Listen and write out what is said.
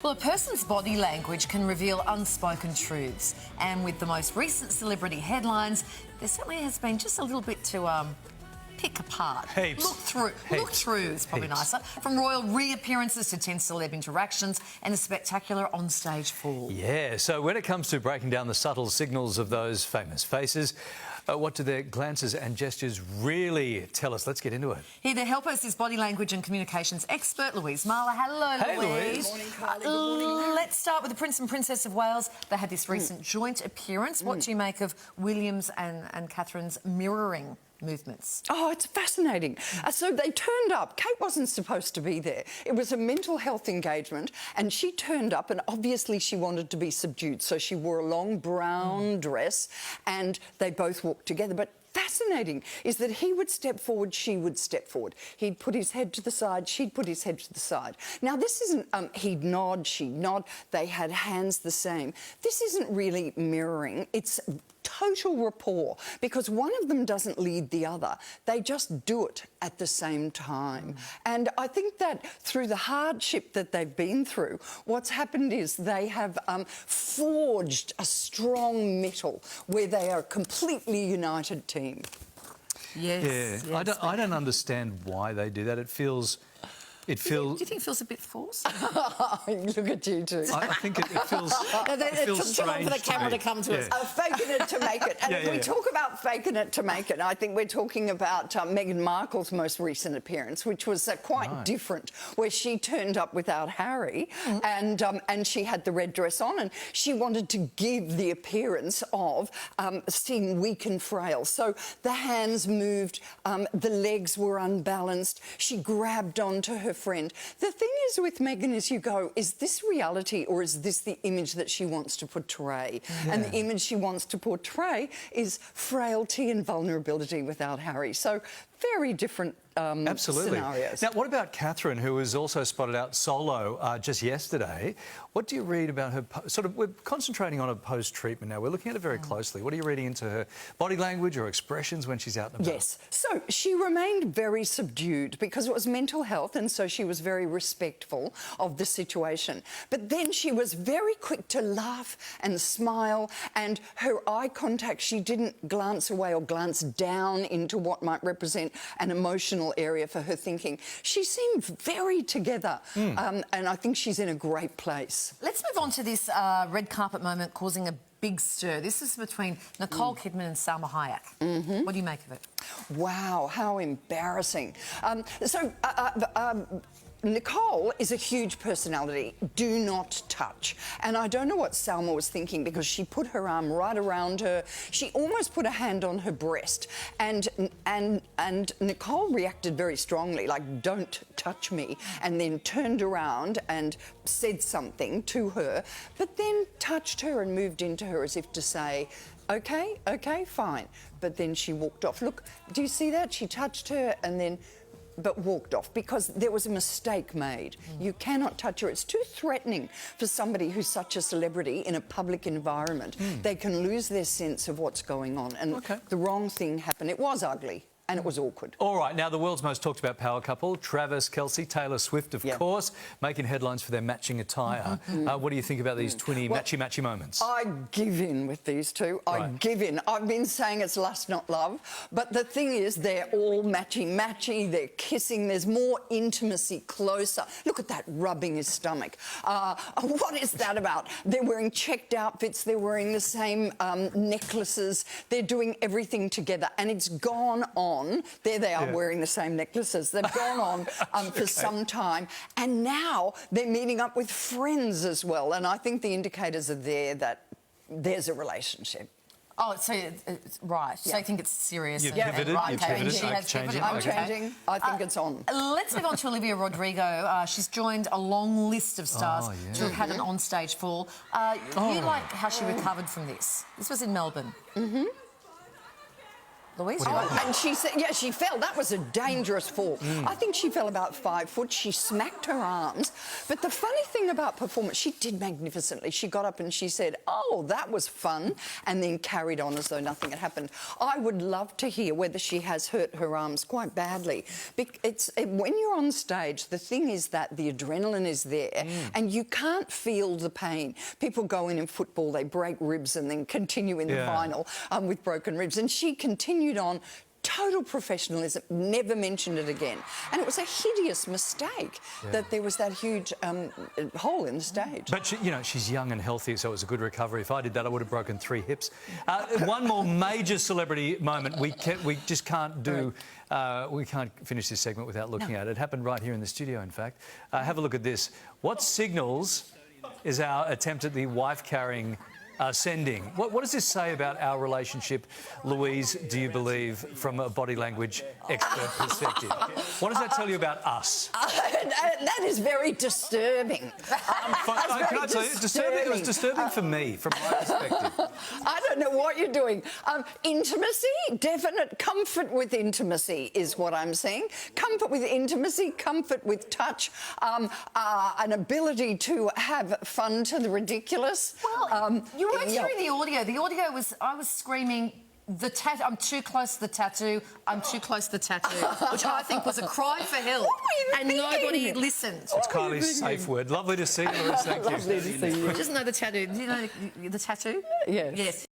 Well, a person's body language can reveal unspoken truths. And with the most recent celebrity headlines, there certainly has been just a little bit to pick apart. Heaps. Look through is probably nicer. From royal reappearances to tense celeb interactions and a spectacular onstage fall. Yeah, so when it comes to breaking down the subtle signals of those famous faces, what do their glances and gestures really tell us? Let's get into it. Here to help us is body language and communications expert Louise Mahler. Hello, Hey, Louise. Louise. Good morning, Carly. Good morning. Let's start with the Prince and Princess of Wales. They had this recent joint appearance. What do you make of William's and Catherine's mirroring movements? Oh, it's fascinating. So they turned up. Kate wasn't supposed to be there. It was a mental health engagement, and she turned up, and obviously she wanted to be subdued, so she wore a long brown dress, and they both walked together. But fascinating is that he would step forward, she would step forward. He'd put his head to the side, she'd put his head to the side. Now, this isn't he'd nod, she'd nod, they had hands the same. This isn't really mirroring, it's total rapport, because one of them doesn't lead the other. They just do it at the same time. And I think that through the hardship that they've been through, what's happened is they have forged a strong metal where they are a completely united team. Yes. Yeah, I don't understand why they do that. It feels... Do you think it feels a bit forced? Look at you two. I think it feels. It took too long for the camera to come to us. Faking it to make it. And if we talk about faking it to make it, I think we're talking about Meghan Markle's most recent appearance, which was quite different, where she turned up without Harry and she had the red dress on, and she wanted to give the appearance of seeming weak and frail. So the hands moved, the legs were unbalanced, she grabbed onto her friend. The thing is with Meghan is you go, is this reality or is this the image that she wants to portray? Yeah. And the image she wants to portray is frailty and vulnerability without Harry. So very different scenarios. Now, what about Catherine, who was also spotted out solo just yesterday? What do you read about her? We're concentrating on her post-treatment now. We're looking at it very closely. What are you reading into her body language or expressions when she's out and about? Yes. So she remained very subdued because it was mental health, and so she was very respectful of the situation. But then she was very quick to laugh and smile, and her eye contact, she didn't glance away or glance down into what might represent an emotional area for her thinking. She seemed very together, and I think she's in a great place. Let's move on to this red carpet moment causing a big stir. This is between Nicole Kidman and Salma Hayek. What do you make of it? Wow, how embarrassing. Nicole is a huge personality. Do not touch. And I don't know what Salma was thinking, because she put her arm right around her. She almost put a hand on her breast. And Nicole reacted very strongly, like, don't touch me, and then turned around and said something to her, but then touched her and moved into her as if to say, OK, fine. But then she walked off. Look, do you see that? She touched her and then... but walked off because there was a mistake made. You cannot touch her. It's too threatening for somebody who's such a celebrity in a public environment. They can lose their sense of what's going on, and the wrong thing happened. It was ugly. And it was awkward. All right, now the world's most talked about power couple, Travis Kelce, Taylor Swift, of course, making headlines for their matching attire. What do you think about these twinny matchy moments? I give in with these two. I give in. I've been saying it's lust, not love. But the thing is, they're all matchy, they're kissing, there's more intimacy, closer. Look at that, rubbing his stomach. What is that about? They're wearing checked outfits, they're wearing the same necklaces, they're doing everything together, and it's gone on. There they are wearing the same necklaces. They've gone on for some time, and now they're meeting up with friends as well. And I think the indicators are there that there's a relationship. Oh, so it's right. So I think it's serious. You've pivoted. Right. You've pivoted. She has pivoted. I'm changing. I think it's on. Let's move on to Olivia Rodrigo. She's joined a long list of stars to have had an onstage fall. You like how she recovered from this? This was in Melbourne. Louise? And she said, yeah, she fell. That was a dangerous fall. I think she fell about 5 foot. She smacked her arms. But the funny thing about performance, she did magnificently. She got up and she said, oh, that was fun, and then carried on as though nothing had happened. I would love to hear whether she has hurt her arms quite badly. When you're on stage, the thing is that the adrenaline is there and you can't feel the pain. People go in football, they break ribs and then continue in the final with broken ribs. And she continued on, total professionalism, never mentioned it again. And it was a hideous mistake that there was that huge hole in the stage. But, she's young and healthy, so it was a good recovery. If I did that, I would have broken 3 hips. One more major celebrity moment. We just can't do... we can't finish this segment without looking at it. It happened right here in the studio, in fact. Have a look at this. What signals is our attempt at the wife-carrying sending? What does this say about our relationship, Louise, do you believe, from a body language expert perspective? What does that tell you about us? That is very disturbing. Can I tell you, it was disturbing for me, from my perspective. I don't know what you're doing. Intimacy, definite comfort with intimacy is what I'm saying. Comfort with intimacy, comfort with touch, an ability to have fun to the ridiculous. Well, you weren't hearing the audio. The audio was, I was screaming, I'm too close to the tattoo, I'm too close to the tattoo, which I think was a cry for help. And nobody listened. It's Kylie's safe word. Lovely to see you, Louise. Thank you. Lovely to see you. Just know the tattoo. Do you know the tattoo? Yes. Yes.